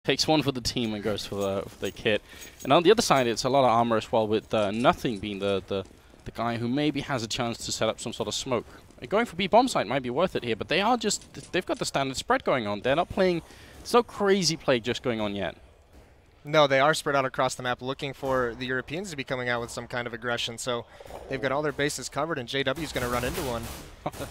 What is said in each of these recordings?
Takes one for the team and goes for the kit. And on the other side, it's a lot of armor as well, with Nothing being the guy who maybe has a chance to set up some sort of smoke. And going for B bomb site might be worth it here, but they've got the standard spread going on. They're not playing. There's no crazy play just going on yet. No, they are spread out across the map, looking for the Europeans to be coming out with some kind of aggression. So they've got all their bases covered, and JW's going to run into one.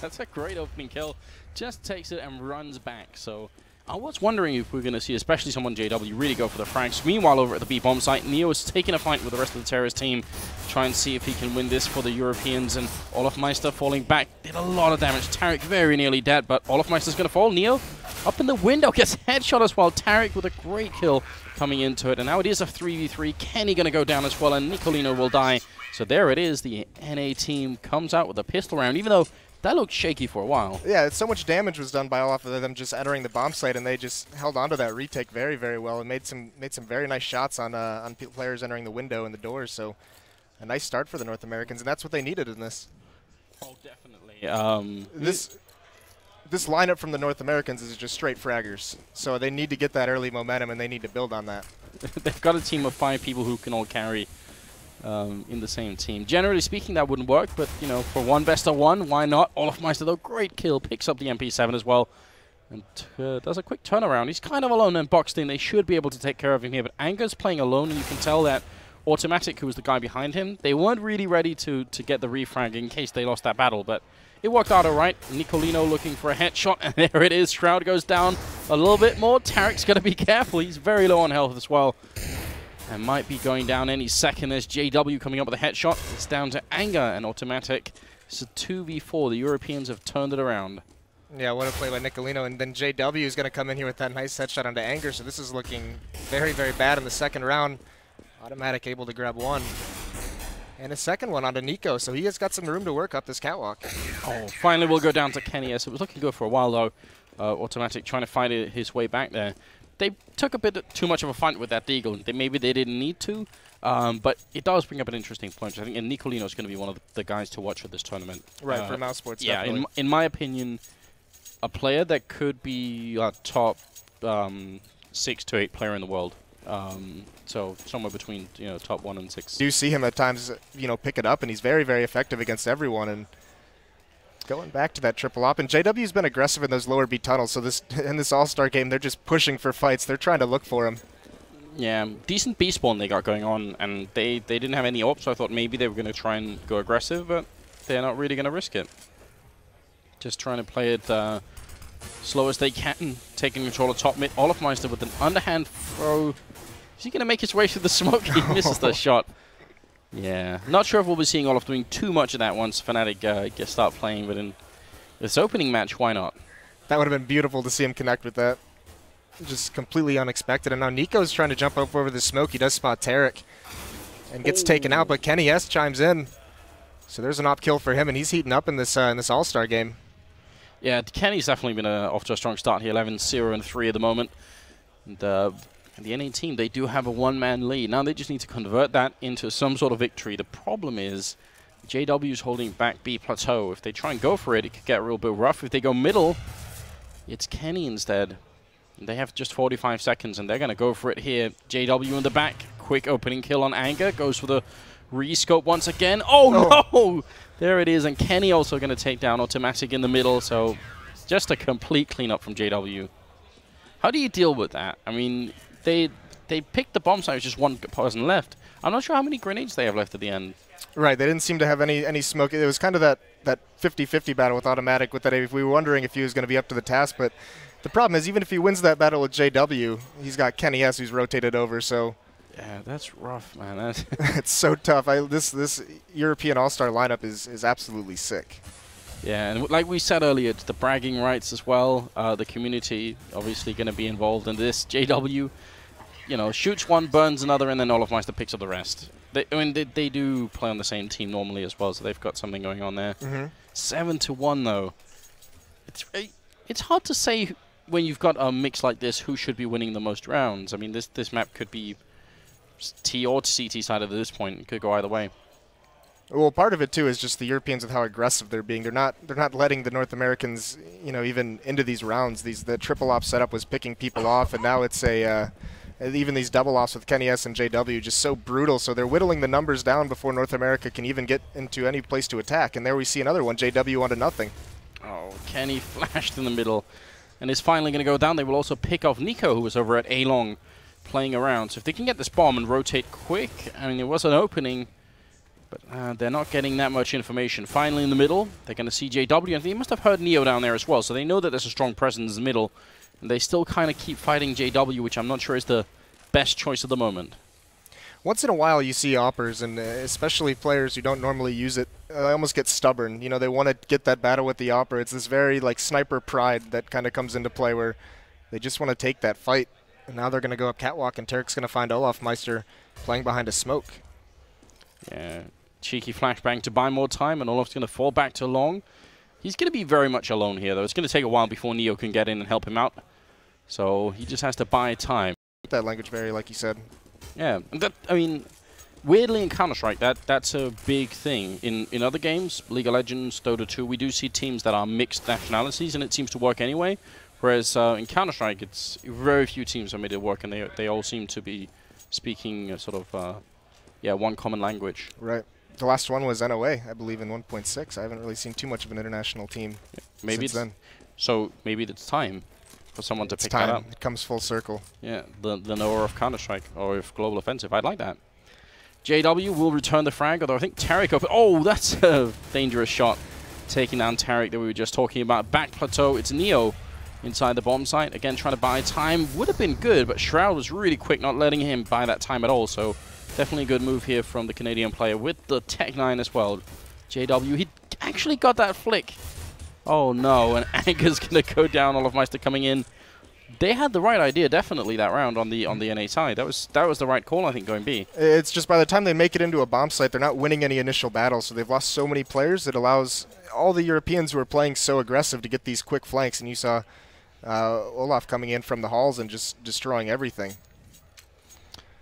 That's a great opening kill. Just takes it and runs back. So I was wondering if we're going to see, especially someone JW, really go for the frags. Meanwhile, over at the B-bomb site, Neo is taking a fight with the rest of the terrorist team, try and see if he can win this for the Europeans. And Olofmeister falling back did a lot of damage. Tarek very nearly dead, but Olofmeister's going to fall. Neo up in the window, gets headshot as well. Tarek with a great kill coming into it. And now it is a 3v3. Kenny going to go down as well, and Nicolino will die. So there it is. The NA team comes out with a pistol round, even though that looked shaky for a while. Yeah, so much damage was done by all of them just entering the bomb site, and they just held onto that retake very, very well and made some very nice shots on players entering the window and the doors. So a nice start for the North Americans, and that's what they needed in this. Oh, definitely. This lineup from the North Americans is just straight fraggers. So they need to get that early momentum, and they need to build on that. They've got a team of 5 people who can all carry in the same team. Generally speaking, that wouldn't work, but, you know, for one best of one, why not? Olofmeister, though, great kill, picks up the MP7 as well, and does a quick turnaround. He's kind of alone and boxed in. They should be able to take care of him here, but Anger's playing alone, and you can tell that Automatic, who was the guy behind him, they weren't really ready to get the refrag in case they lost that battle, but it worked out all right. Nicolino looking for a headshot, and there it is. Shroud goes down a little bit more. Tarek's got to be careful. He's very low on health as well, and might be going down any second. There's JW coming up with a headshot. It's down to Anger and Automatic. It's a 2v4. The Europeans have turned it around. Yeah, what a play by Nicolino. And then JW is going to come in here with that nice headshot onto Anger. So this is looking very, very bad in the second round. Automatic able to grab one. And a second one onto Nico. So he has got some room to work up this catwalk. Oh, finally we'll go down to Kenny S. It was looking good for a while, though. Automatic trying to find his way back there. They took a bit too much of a fight with that Deagle. Maybe they didn't need to, but it does bring up an interesting point. I think Nicolino is going to be one of the guys to watch for this tournament. Right, for Mouse Sports, yeah, in my opinion, a player that could be a top 6 to 8 player in the world. So somewhere between top 1 and 6. Do you see him at times pick it up, and he's very, very effective against everyone. And going back to that triple op, and JW's been aggressive in those lower B tunnels, so in this All-Star game, they're just pushing for fights. They're trying to look for him. Yeah, decent B spawn they got going on, and they didn't have any AWP, so I thought maybe they were going to try and go aggressive, but they're not really going to risk it. Just trying to play it slow as they can, taking control of top mid. Olofmeister with an underhand throw. Is he going to make his way through the smoke? He misses the shot. Yeah, not sure if we'll be seeing Olof doing too much of that once Fnatic start playing, but in this opening match, why not? That would have been beautiful to see him connect with that. Just completely unexpected. And now Nico's trying to jump up over the smoke. He does spot Tarek and gets taken out, but Kenny S chimes in. So there's an op kill for him, and he's heating up in this All-Star game. Yeah, Kenny's definitely been off to a strong start here, 11-0-3 at the moment. And the NA team, they do have a one-man lead. Now they just need to convert that into some sort of victory. The problem is JW's holding back B plateau. If they try and go for it, it could get a real bit rough. If they go middle, it's Kenny instead. And they have just 45 seconds, and they're going to go for it here. JW in the back. Quick opening kill on Anger. Goes for the rescope once again. Oh, no! There it is. And Kenny also going to take down Automatic in the middle. So just a complete cleanup from JW. How do you deal with that? I mean, they picked the bomb site with just one person left. I'm not sure how many grenades they have left at the end. Right, they didn't seem to have any smoke. It was kind of that 50-50 battle with Automatic. With that, if we were wondering if he was going to be up to the task, but the problem is even if he wins that battle with JW, he's got Kenny S who's rotated over. So yeah, that's rough, man. It's so tough. This European All-Star lineup is absolutely sick. Yeah, and like we said earlier, it's the bragging rights as well. The community obviously going to be involved in this. JW, shoots one, burns another, and then Olofmeister picks up the rest. They do play on the same team normally as well, so they've got something going on there. 7-1 though. It's hard to say when you've got a mix like this who should be winning the most rounds. I mean, this map could be T or CT side at this point. It could go either way. Well, part of it too is just the Europeans with how aggressive they're being. They're not letting the North Americans, you know, even into these rounds. The triple op setup was picking people off, and now it's even these double ops with Kenny S and JW just so brutal. So they're whittling the numbers down before North America can even get into any place to attack. And there we see another one, JW onto nothing. Oh, Kenny flashed in the middle and is finally going to go down. They will also pick off Nico, who was over at A-Long playing around. So if they can get this bomb and rotate quick, I mean, there was an opening, but they're not getting that much information. Finally in the middle, they're going to see JW, and they must have heard Neo down there as well, so they know that there's a strong presence in the middle, and they still kind of keep fighting JW, which I'm not sure is the best choice at the moment. Once in a while you see oppers, and especially players who don't normally use it, almost get stubborn. You know, they want to get that battle with the opper. It's this very, like, sniper pride that kind of comes into play where they just want to take that fight. And now they're going to go up catwalk, and Tarek's going to find Olaf Meister playing behind a smoke. Yeah, cheeky flashbang to buy more time, and Olaf's going to fall back to long. He's going to be very much alone here, though. It's going to take a while before Neo can get in and help him out. So he just has to buy time. That language barrier, like you said. Yeah, that, I mean, weirdly in Counter-Strike, that's a big thing. In other games, League of Legends, Dota 2, we do see teams that are mixed nationalities, and it seems to work anyway. Whereas in Counter-Strike, it's very few teams have made it work, and they all seem to be speaking one common language. Right. The last one was NOA, I believe, in 1.6. I haven't really seen too much of an international team since then. So maybe it's time for someone to pick that up. It comes full circle. Yeah, the Noah of Counter-Strike, or of Global Offensive. I'd like that. JW will return the frag, although I think Tarek up. Oh, that's a dangerous shot, taking down Tarek that we were just talking about. Back plateau, it's Neo inside the bomb site. Again, trying to buy time. Would have been good, but Shroud was really quick, not letting him buy that time at all. So definitely a good move here from the Canadian player with the Tech 9 as well. JW, he actually got that flick. Oh no, and Anger's going to go down. Olaf Meister coming in. They had the right idea, definitely, that round on the NA side. That was the right call, I think, going B. It's just by the time they make it into a bomb site, they're not winning any initial battles, so they've lost so many players that allows all the Europeans who are playing so aggressive to get these quick flanks. And you saw Olaf coming in from the halls and just destroying everything.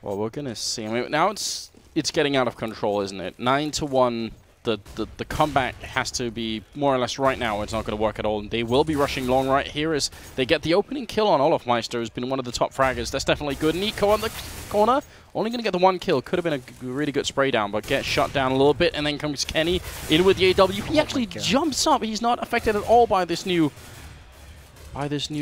Well, we're going to see. I mean, now it's getting out of control, isn't it? 9-1. The comeback has to be more or less right now. It's not going to work at all. And they will be rushing long right here as they get the opening kill on Olaf Meister, who's been one of the top fraggers. That's definitely good. Nico on the corner. Only going to get the one kill. Could have been a really good spray down, but gets shot down a little bit. And then comes Kenny in with the AW. He actually jumps up. He's not affected at all by this new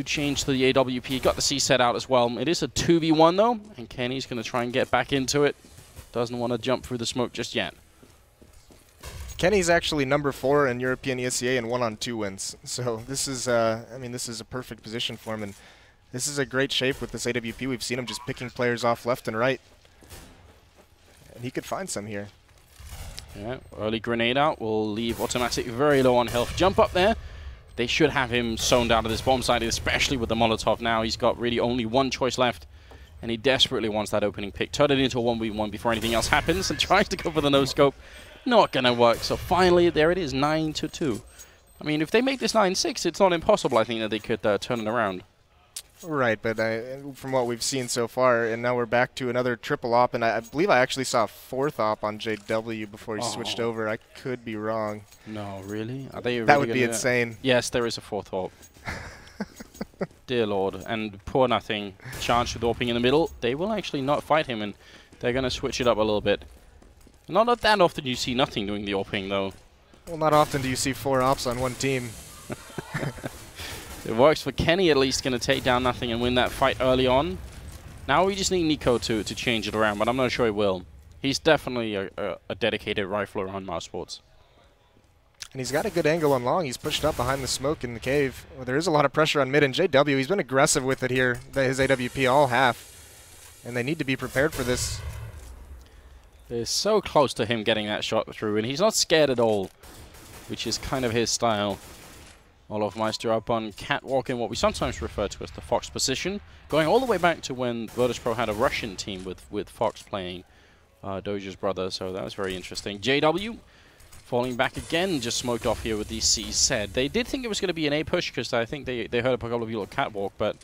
change to the AWP. He got the C set out as well. It is a 2v1 though, and Kenny's going to try and get back into it. Doesn't want to jump through the smoke just yet. Kenny's actually number 4 in European ESEA and 1-on-2 wins. So this is, this is a perfect position for him, and this is a great shape with this AWP. We've seen him just picking players off left and right, and he could find some here. Yeah, early grenade out will leave Automatic very low on health. Jump up there. They should have him zoned out of this bomb site, especially with the Molotov now. He's got really only one choice left, and he desperately wants that opening pick. Turn it into a 1v1 before anything else happens, and tries to go for the no-scope. Not going to work. So finally, there it is, 9-2. I mean, if they make this 9-6, it's not impossible, I think, that they could turn it around. Right, but from what we've seen so far, and now we're back to another triple op, and I believe I actually saw a 4th op on JW before he switched over. I could be wrong. No, really? Are they really that would be insane. Yes, there is a 4th op. Dear Lord. And poor nothing. Charged with AWPing in the middle. They will actually not fight him, and they're going to switch it up a little bit. Not that often you see nothing doing the AWPing, though. Well, not often do you see 4 ops on one team. It works for Kenny, at least, going to take down nothing and win that fight early on. Now we just need Nico to change it around, but I'm not sure he will. He's definitely a dedicated rifler on Mouse Sports. And he's got a good angle on long. He's pushed up behind the smoke in the cave. Well, there is a lot of pressure on mid, and JW, he's been aggressive with it here, his AWP all half. And they need to be prepared for this. They're so close to him getting that shot through, and he's not scared at all, which is kind of his style. Olaf Meister up on catwalk in what we sometimes refer to as the Fox position, going all the way back to when Virtus.pro had a Russian team with Fox playing Doja's brother, so that was very interesting. JW falling back again, just smoked off here with the C set. They did think it was going to be an A push, because I think they heard a couple of people at catwalk, but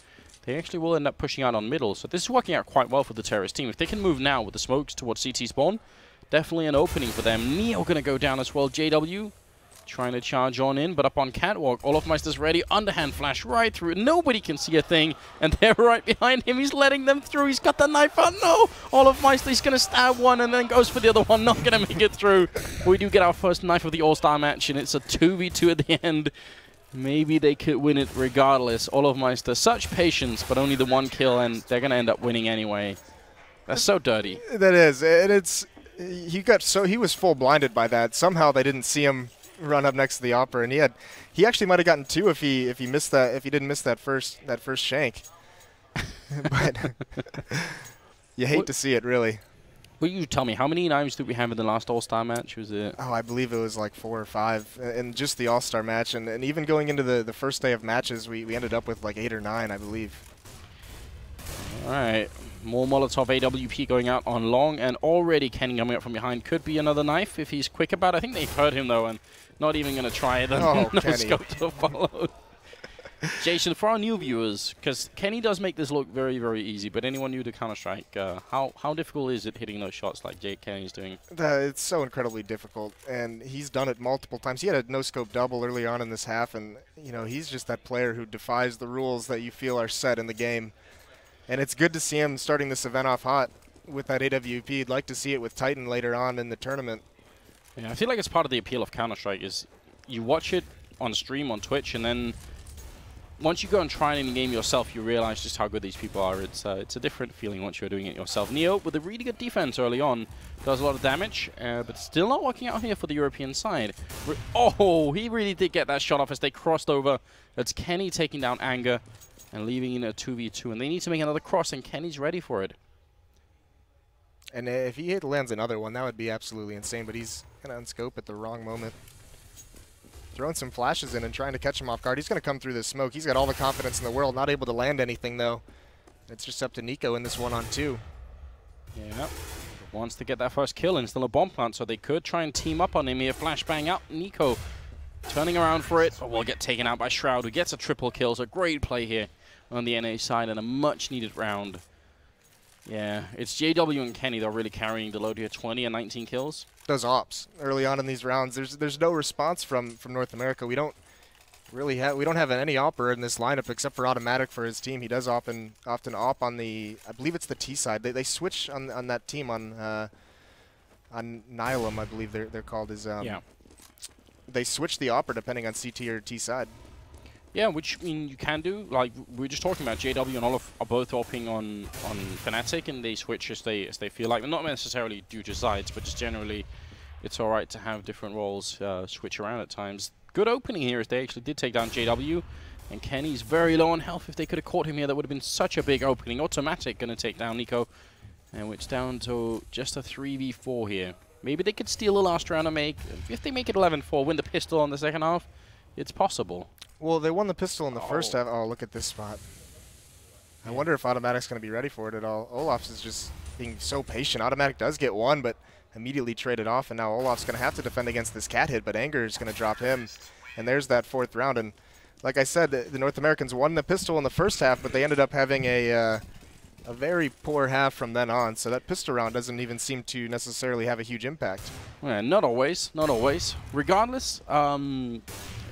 they actually will end up pushing out on middle. So this is working out quite well for the Terrorist team. If they can move now with the smokes towards CT spawn, definitely an opening for them. Neo going to go down as well. JW trying to charge on in, but up on catwalk. Olofmeister's ready. Underhand flash right through. Nobody can see a thing, and they're right behind him. He's letting them through. He's got the knife out. No! Olofmeister's going to stab one and then goes for the other one. Not going to make it through. We do get our first knife of the All-Star match, and it's a 2v2 at the end. Maybe they could win it regardless. Olofmeister, such patience, but only the one kill, and they're going to end up winning anyway. That's so dirty. That is. And it's... He was full blinded by that. Somehow they didn't see him run up next to the Opera, and he actually might have gotten 2 if he missed that, if he didn't miss that first shank. But you hate to see it, really. Will you tell me, how many knives did we have in the last All-Star match? Was it? Oh, I believe it was like 4 or 5 in just the All-Star match, and even going into the first day of matches, we ended up with like 8 or 9, I believe. All right. More Molotov AWP going out on long, and already Kenny coming up from behind. Could be another knife if he's quick about it. I think they've heard him, though, and not even going to try it. Oh, no Kenny. scope to follow. Jason, for our new viewers, because Kenny does make this look very, very easy, but anyone new to Counter-Strike, how difficult is it hitting those shots like Jake Kenny's doing? It's so incredibly difficult, and he's done it multiple times. He had a no-scope double early on in this half, and he's just that player who defies the rules that you feel are set in the game. And it's good to see him starting this event off hot with that AWP. You'd like to see it with Titan later on in the tournament. Yeah, I feel like it's part of the appeal of Counter-Strike is you watch it on stream on Twitch, and then once you go and try it in the game yourself, you realize just how good these people are. It's a different feeling once you're doing it yourself. Neo, with a really good defense early on, does a lot of damage, but still not working out here for the European side. Oh, he really did get that shot off as they crossed over. That's Kenny taking down Anger and leaving in a 2v2, and they need to make another cross, and Kenny's ready for it. And if he lands another one, that would be absolutely insane, but he's going to unscope at the wrong moment. Throwing some flashes in and trying to catch him off guard. He's going to come through this smoke. He's got all the confidence in the world, not able to land anything, though. It's just up to Nico in this 1-on-2. Yeah, wants to get that first kill and still a bomb plant, so they could try and team up on him here. Flashbang out, Nico turning around for it, but will get taken out by Shroud, who gets a triple kill, so great play here on the NA side and a much-needed round. Yeah, it's JW and Kenny that are really carrying the load here, 20 and 19 kills. Those ops early on in these rounds, there's no response from North America. We don't have any opper in this lineup except for Automatic for his team. He does often op on the, I believe it's the T side. They switch on that team on Nihilum, I believe they're called. Yeah. They switch the opper depending on CT or T side. Yeah, which I mean you can do. Like we were just talking about, JW and Olaf are both opting on Fnatic, and they switch as they feel like. Not necessarily due to sides, but just generally, it's all right to have different roles switch around at times. Good opening here as they actually did take down JW, and Kenny's very low on health. If they could have caught him here, that would have been such a big opening. Automatic going to take down Nico, and it's down to just a 3v4 here. Maybe they could steal the last round and make, if they make it 11-4, win the pistol on the second half. It's possible. Well, they won the pistol in the first half. Oh, look at this spot. I wonder if Automatic's going to be ready for it at all. Olaf's is just being so patient. Automatic does get one, but immediately traded off, and now Olaf's going to have to defend against this cat hit, but Anger is going to drop him. And there's that 4th round. And like I said, the North Americans won the pistol in the first half, but they ended up having a very poor half from then on. So that pistol round doesn't even seem to necessarily have a huge impact. Yeah, not always. Not always. Regardless,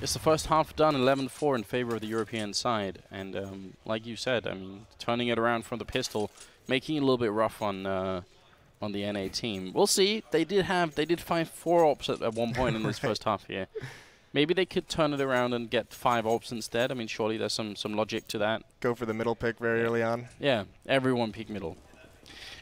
it's the first half done 11-4 in favor of the European side. And like you said, I mean, turning it around from the pistol, making it a little bit rough on the NA team. We'll see. They did find 4 ops at one point in this first half here. Maybe they could turn it around and get 5 ops instead. I mean, surely there's some logic to that. Go for the middle pick very early on. Yeah, everyone pick middle.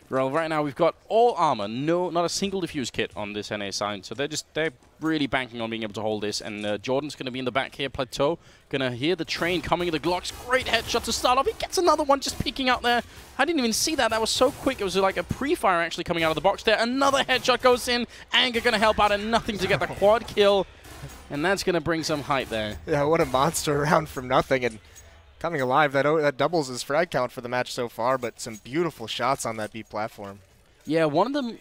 Well, right now we've got all armor, not a single defuse kit on this NA side. So they're really banking on being able to hold this. And Jordan's going to be in the back here, Plateau. Going to hear the train coming in the Glocks. Great headshot to start off. He gets another one just peeking out there. I didn't even see that. That was so quick. It was like a pre-fire actually coming out of the box there. Another headshot goes in. Anger going to help out and nothing to get the quad kill. And that's going to bring some hype there. Yeah, what a monster round from nothing. And coming alive, that doubles his frag count for the match so far, but some beautiful shots on that B platform. Yeah, one of them,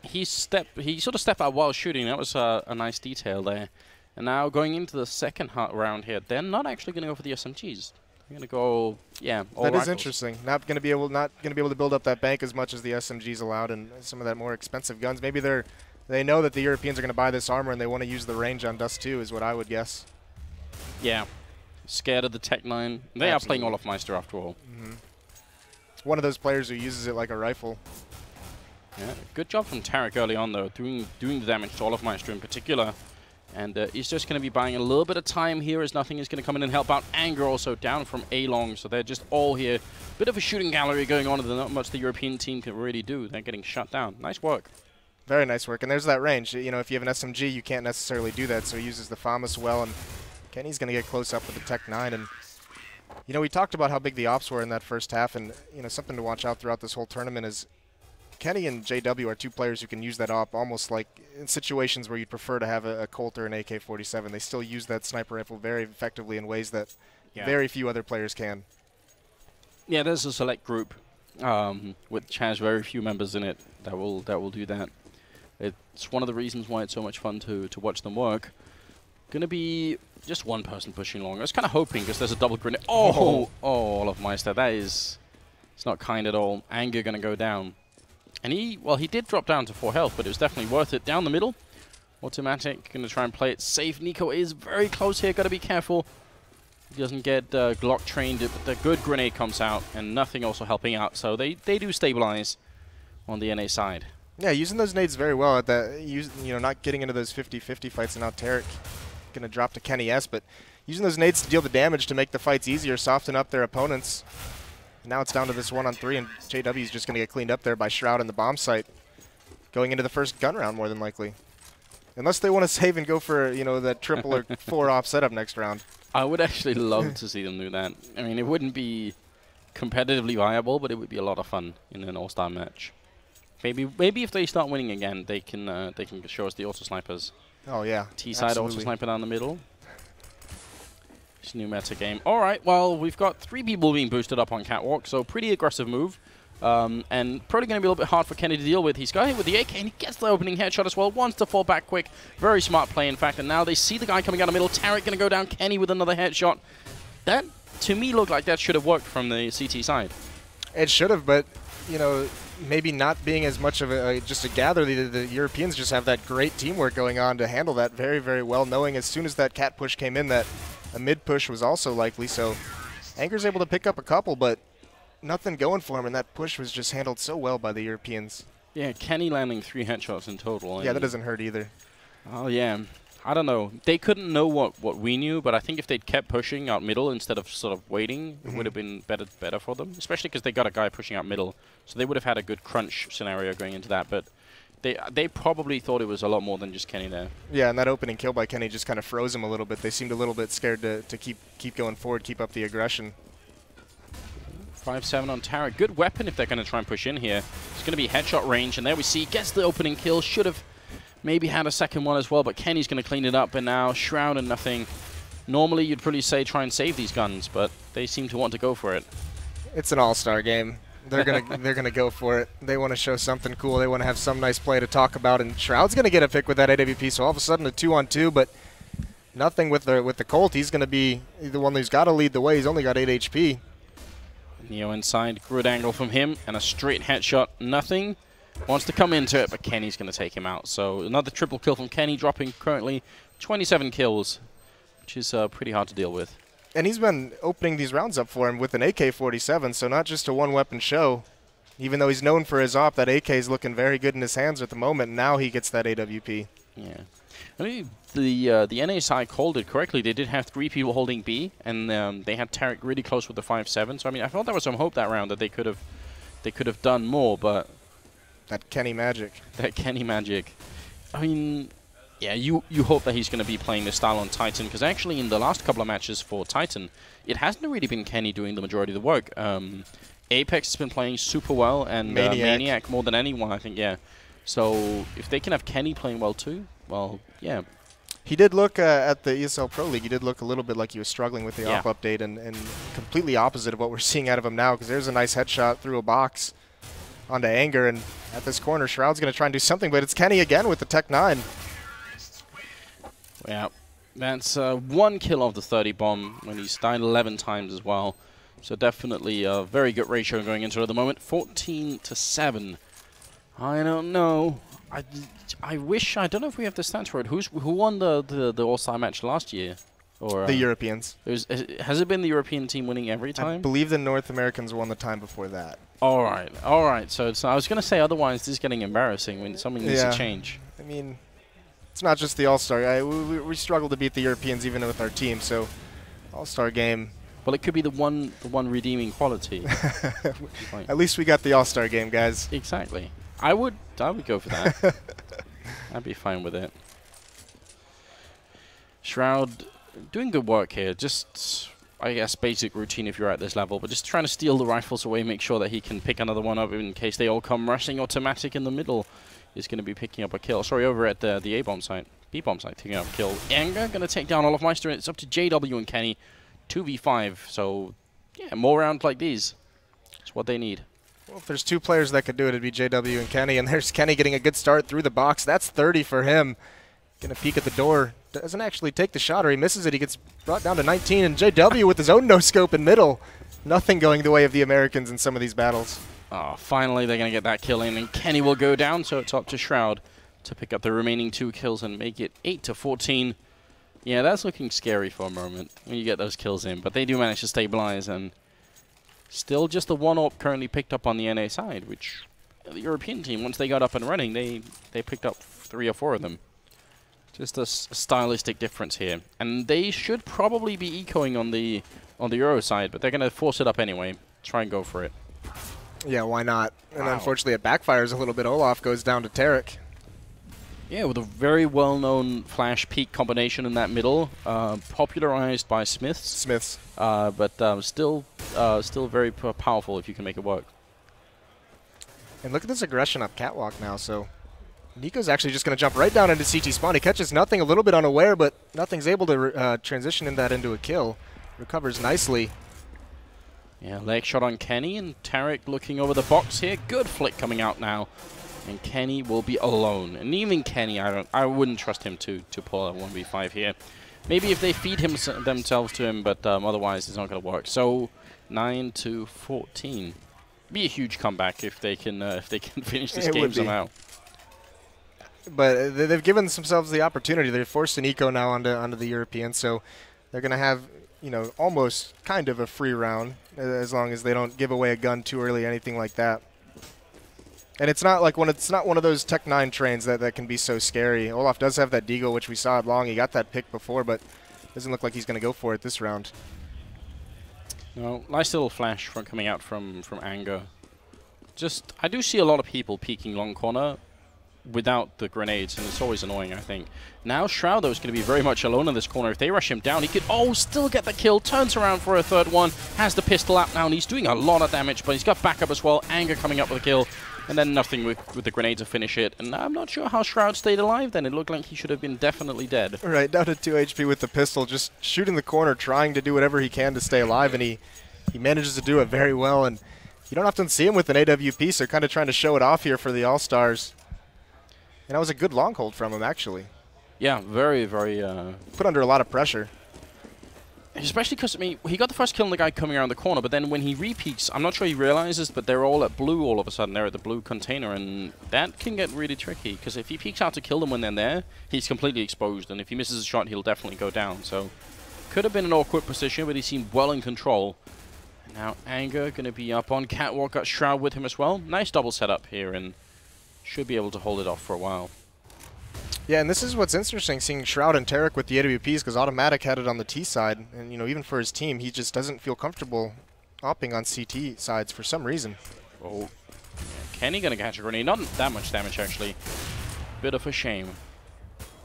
he sort of stepped out while shooting. That was a nice detail there. And now going into the second round here, they're not actually going to go for the SMGs. We're gonna go, yeah. All that is rifles. interesting. Not gonna be able to build up that bank as much as the SMGs allowed, and some of that more expensive guns. Maybe they know that the Europeans are gonna buy this armor and they want to use the range on Dust 2, is what I would guess. Yeah. Scared of the Tech 9. They are playing Olofmeister after all. One of those players who uses it like a rifle. Yeah, good job from Tarek early on, though, doing the damage to Olofmeister in particular. And he's just going to be buying a little bit of time here as nothing is going to come in and help out. Anger also down from A-Long, so they're just all here. Bit of a shooting gallery going on, and not much the European team can really do. They're getting shut down. Nice work. Very nice work. And there's that range. You know, if you have an SMG, you can't necessarily do that, so he uses the FAMAS well, and Kenny's going to get close up with the Tech 9. And, you know, we talked about how big the ops were in that first half, and, you know, something to watch out throughout this whole tournament is Kenny and JW are two players who can use that op almost like in situations where you'd prefer to have a Colt or an AK-47. They still use that sniper rifle very effectively in ways that very few other players can. Yeah, there's a select group which has very few members in it that will do that. It's one of the reasons why it's so much fun to watch them work. Gonna be just one person pushing long. I was kind of hoping because there's a double grenade. Oh, Olofmeister, that is, it's not kind at all. Anger gonna go down. And he did drop down to 4 health, but it was definitely worth it. Down the middle, Automatic going to try and play it safe. Nico is very close here, got to be careful. He doesn't get Glock trained, but the good grenade comes out, and nothing also helping out. So they do stabilize on the NA side. Yeah, using those nades very well at that. You know, not getting into those 50-50 fights, and now Tarek going to drop to Kenny S, but using those nades to deal the damage to make the fights easier, soften up their opponents. Now it's down to this 1-on-3, and JW is just going to get cleaned up there by Shroud in the bomb site, going into the first gun round more than likely. Unless they want to save and go for, you know, that triple or 4-off setup next round. I would actually love to see them do that. I mean, it wouldn't be competitively viable, but it would be a lot of fun in an all-star match. Maybe if they start winning again, they can show us the auto snipers. Oh yeah, T-side auto sniper down the middle. It's a new meta game. All right, well, we've got 3 people being boosted up on Catwalk, so pretty aggressive move. And probably going to be a little bit hard for Kenny to deal with. He's got hit with the AK, and he gets the opening headshot as well. Wants to fall back quick. Very smart play, in fact. And now they see the guy coming out of the middle. Tarek going to go down. Kenny with another headshot. That, to me, looked like that should have worked from the CT side. It should have, but, you know, maybe not being as much of just a gather. The Europeans just have that great teamwork going on to handle that very, very well, knowing as soon as that cat push came in that a mid push was also likely. So Anger's able to pick up a couple, but nothing going for him, and that push was just handled so well by the Europeans. Yeah, Kenny landing 3 headshots in total. Yeah, that doesn't hurt either. Oh, yeah. I don't know. They couldn't know what we knew, but I think if they'd kept pushing out middle instead of sort of waiting, it would have been better for them, especially because they got a guy pushing out middle. So they would have had a good crunch scenario going into that, but they probably thought it was a lot more than just Kenny there. Yeah, and that opening kill by Kenny just kind of froze him a little bit. They seemed a little bit scared to keep going forward, keep up the aggression. 5-7 on Tarek. Good weapon if they're going to try and push in here. It's going to be headshot range, and there we see, gets the opening kill. Should have maybe had a second one as well, but Kenny's going to clean it up, and now Shroud and nothing. Normally you'd probably say try and save these guns, but they seem to want to go for it. It's an all-star game. They're gonna go for it. They want to show something cool. They want to have some nice play to talk about, and Shroud's going to get a pick with that AWP, so all of a sudden a 2-on-2, but nothing with the Colt. He's going to be the one who's got to lead the way. He's only got 8 HP. Neo inside, good angle from him, and a straight headshot. Nothing. Wants to come into it, but Kenny's going to take him out. So another triple kill from Kenny, dropping currently 27 kills, which is pretty hard to deal with. And he's been opening these rounds up for him with an AK-47, so not just a one-weapon show. Even though he's known for his op, that AK is looking very good in his hands at the moment. Now he gets that AWP. Yeah. I mean, the NA side called it correctly. They did have 3 people holding B, and they had Tarek really close with the 5-7. So I mean, I thought there was some hope that round that they could have done more, but that Kenny magic. That Kenny magic. I mean, yeah, you hope that he's going to be playing this style on Titan, because actually in the last couple of matches for Titan, it hasn't really been Kenny doing the majority of the work. Apex has been playing super well, and Maniac more than anyone, I think, yeah. So if they can have Kenny playing well too, well, yeah. He did look at the ESL Pro League, he did look a little bit like he was struggling with the op update, and completely opposite of what we're seeing out of him now, because there's a nice headshot through a box onto Anger, and at this corner, Shroud's going to try and do something, but it's Kenny again with the Tech 9. Yeah, That's 1 kill of the 30 bomb when he's died 11 times as well. So definitely a very good ratio going into it at the moment. 14-7. I don't know. I wish, I don't know if we have the stats for it. Who won the All-Star match last year? Or The Europeans. Has it been the European team winning every time? I believe the North Americans won the time before that. All right. So I was going to say otherwise this is getting embarrassing when something needs to change. I mean, it's not just the All-Star. We struggle to beat the Europeans even with our team, so All-Star game. Well, it could be the one redeeming quality. At least we got the All-Star game, guys. Exactly. I would go for that. I'd be fine with it. Shroud doing good work here. Just, I guess, basic routine if you're at this level, but just trying to steal the rifles away, make sure that he can pick another one up in case they all come rushing. Automatic in the middle is going to be picking up a kill. Sorry, over at the A-bomb site. B-bomb site taking up a kill. Anger going to take down Olaf Meister, and it's up to JW and Kenny. 2v5, so yeah, more rounds like these. It's what they need. Well, if there's 2 players that could do it, it'd be JW and Kenny, and there's Kenny getting a good start through the box. That's 30 for him. Gonna peek at the door. Doesn't actually take the shot, or he misses it. He gets brought down to 19, and JW with his own no-scope in middle. Nothing going the way of the Americans in some of these battles. Oh, finally they're gonna get that kill in, and Kenny will go down, so it's up to Shroud to pick up the remaining 2 kills and make it 8-14. Yeah, that's looking scary for a moment when you get those kills in, but they do manage to stabilize, and still just the 1 AWP currently picked up on the NA side, which the European team, once they got up and running, they picked up 3 or 4 of them. Just a stylistic difference here, and they should probably be ecoing on the Euro side, but they're going to force it up anyway. Try and go for it. Yeah, why not? And unfortunately, it backfires a little bit. Olaf goes down to Tarek. Yeah, with a very well-known flash peak combination in that middle, popularized by Smiths. But still very powerful if you can make it work. And look at this aggression up catwalk now. So Nico's actually just going to jump right down into CT spawn. He catches nothing, a little bit unaware, but nothing's able to transition that into a kill. Recovers nicely. Yeah, leg shot on Kenny, and Tarek looking over the box here. Good flick coming out now. And Kenny will be alone. And even Kenny, I wouldn't trust him to pull a 1v5 here. Maybe if they feed themselves to him, but otherwise it's not going to work. So 9-14. Be a huge comeback if they can finish this game somehow. But they've given themselves the opportunity. They've forced an eco now onto the Europeans, so they're going to have, you know, almost kind of a free round as long as they don't give away a gun too early, anything like that. And it's not like it's not one of those Tech 9 trains that can be so scary. Olaf does have that deagle, which we saw at long. He got that pick before, but doesn't look like he's going to go for it this round. No, nice little flash coming out from Anger. Just, I do see a lot of people peeking long corner without the grenades, and it's always annoying, I think. Now Shroud, though, is going to be very much alone in this corner. If they rush him down, he could, still get the kill, turns around for a 3rd one, has the pistol out now, and he's doing a lot of damage, but he's got backup as well. Anger coming up with a kill, and then nothing with the grenade to finish it. And I'm not sure how Shroud stayed alive then. It looked like he should have been definitely dead. Right, down to 2 HP with the pistol, just shooting the corner, trying to do whatever he can to stay alive, and he manages to do it very well. And you don't often see him with an AWP, so kind of trying to show it off here for the All-Stars. And that was a good long hold from him, actually. Yeah, very, very... put under a lot of pressure. Especially because, I mean, he got the first kill on the guy coming around the corner, but then when he re-peeks, I'm not sure he realizes, but they're all at blue all of a sudden. They're at the blue container, and that can get really tricky, because if he peeks out to kill them when they're there, he's completely exposed, and if he misses a shot, he'll definitely go down. So, could have been an awkward position, but he seemed well in control. And now Anger going to be up on catwalk, got Shroud with him as well. Nice double setup here, and should be able to hold it off for a while. Yeah, and this is what's interesting, seeing Shroud and Tarek with the AWPs, because Automatic had it on the T side, and you know, even for his team, he just doesn't feel comfortable opping on CT sides for some reason. Oh, yeah, Kenny gonna catch a grenade? Not that much damage actually. Bit of a shame.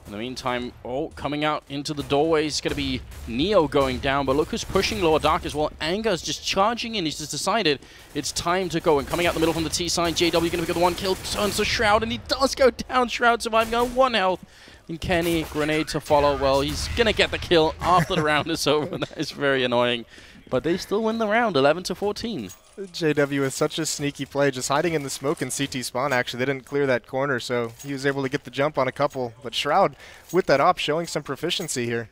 In the meantime, coming out into the doorway is going to be Neo going down, but look who's pushing Lower Dark as well. Anger's just charging in. He's just decided it's time to go. And coming out the middle from the T side, JW going to get the 1 kill, turns to Shroud, and he does go down. Shroud surviving on 1 health. And Kenny, grenade to follow. Well, he's going to get the kill after the round is over. That is very annoying. But they still win the round, 11-14. JW with such a sneaky play, just hiding in the smoke in CT spawn. Actually, they didn't clear that corner, so he was able to get the jump on a couple. But Shroud, with that op, showing some proficiency here.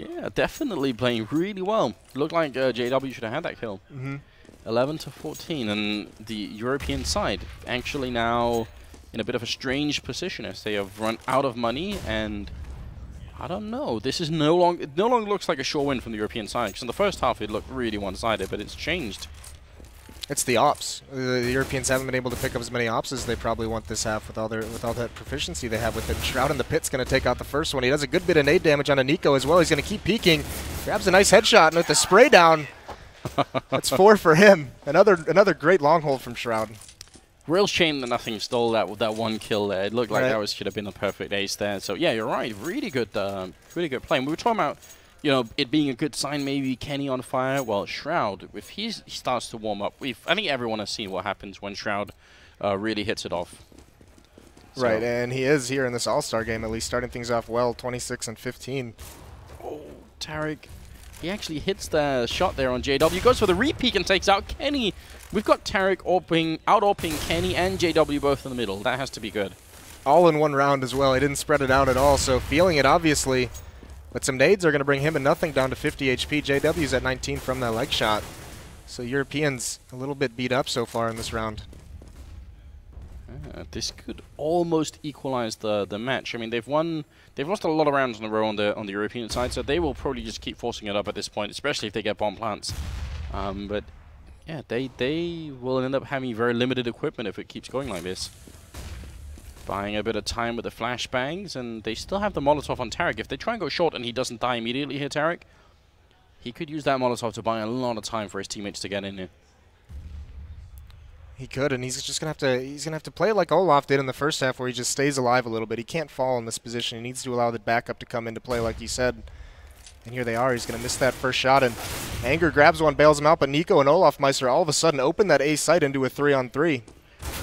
Yeah, definitely playing really well. Looked like JW should have had that kill. 11-14, and the European side actually now in a bit of a strange position as they have run out of money, and I don't know. This is no longer looks like a sure win from the European side, because in the first half it looked really one-sided, but it's changed. It's the ops. The Europeans haven't been able to pick up as many ops as they probably want this half with all that proficiency they have with it. Shroud in the pit's going to take out the first one. He does a good bit of nade damage on a Nico as well. He's going to keep peeking. Grabs a nice headshot, and with the spray down, that's 4 for him. Another great long hold from Shroud. Real shame that nothing stole that one kill there. It looked like that should have been a perfect ace there. So yeah, you're right. Really good play. And we were talking about, you know, it being a good sign, maybe Kenny on fire. Well, Shroud, if he starts to warm up, I think everyone has seen what happens when Shroud really hits it off. So Right, and he is here in this All-Star game, at least starting things off well, 26-15. Oh, Tarek. He actually hits the shot there on JW. Goes for the re-peek and takes out Kenny. We've got Tarek out-AWPing Kenny and JW both in the middle. That has to be good. All in one round as well. He didn't spread it out at all, so feeling it, obviously. But some nades are going to bring him and nothing down to 50 HP. JW's at 19 from that leg shot. So Europeans a little bit beat up so far in this round. This could almost equalize the match. I mean, they've lost a lot of rounds in a row on the European side, so they will probably just keep forcing it up at this point, especially if they get bomb plants. But yeah, they will end up having very limited equipment if it keeps going like this. Buying a bit of time with the flashbangs, and they still have the Molotov on Tarek. If they try and go short and he doesn't die immediately here, Tarek, he could use that Molotov to buy a lot of time for his teammates to get in here. He could, and he's just gonna have to play it like Olaf did in the first half, where he just stays alive a little bit. He can't fall in this position. He needs to allow the backup to come into play, like you said. And here they are. He's gonna miss that first shot, and Anger grabs one, bails him out. But Nico and Olaf Meister all of a sudden open that A site into a 3-on-3.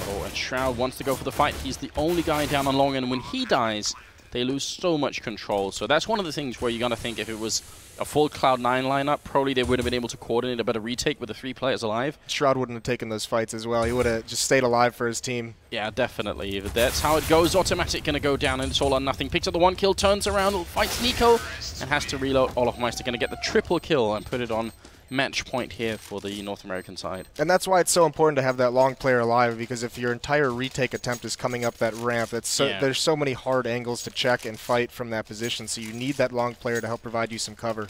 Oh, and Shroud wants to go for the fight. He's the only guy down on long, and when he dies, they lose so much control. So that's one of the things where you're gonna think if it was a full Cloud9 lineup, probably they would have been able to coordinate a better retake with the 3 players alive. Shroud wouldn't have taken those fights as well. He would have just stayed alive for his team. Yeah, definitely. That's how it goes. Automatic going to go down, and it's all or nothing. Picks up the 1 kill, turns around, fights Nico, and has to reload. Olaf Meister going to get the triple kill and put it on match point here for the North American side. And that's why it's so important to have that long player alive, because if your entire retake attempt is coming up that ramp, there's so many hard angles to check and fight from that position, so you need that long player to help provide you some cover.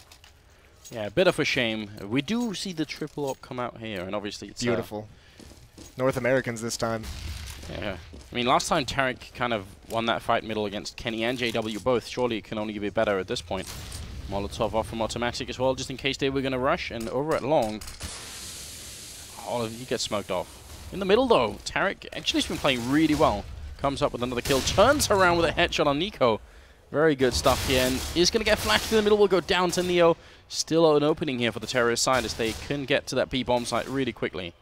Yeah, a bit of a shame. We do see the triple op come out here, and obviously it's beautiful. North Americans this time. Yeah. I mean, last time Tarek kind of won that fight middle against Kenny and JW both. Surely it can only be better at this point. Molotov off from Automatic as well, just in case they were going to rush. And over at long, oh, he gets smoked off. In the middle, though, Tarek actually has been playing really well. Comes up with another kill, turns around with a headshot on Nico. Very good stuff here, and is going to get flashed in the middle. Will go down to Neo. Still an opening here for the terrorist side as they can get to that B-bomb site really quickly.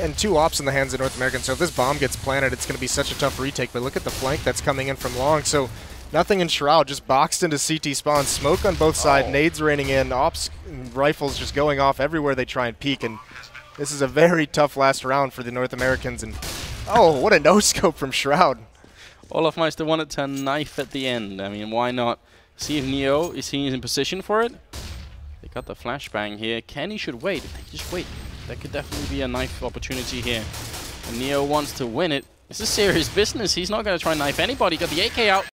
And 2 ops in the hands of North American, so if this bomb gets planted, it's going to be such a tough retake. But look at the flank that's coming in from long. So nothing in Shroud, just boxed into CT spawn. Smoke on both sides, nades raining in, ops and rifles just going off everywhere they try and peek. And this is a very tough last round for the North Americans. And oh, what a no-scope from Shroud. Olaf Meister wanted to knife at the end. I mean, why not see if Neo is in position for it? They got the flashbang here. Kenny should wait. If they just wait, that could definitely be a knife opportunity here. And Neo wants to win it. This is serious business. He's not going to try and knife anybody. Got the AK out.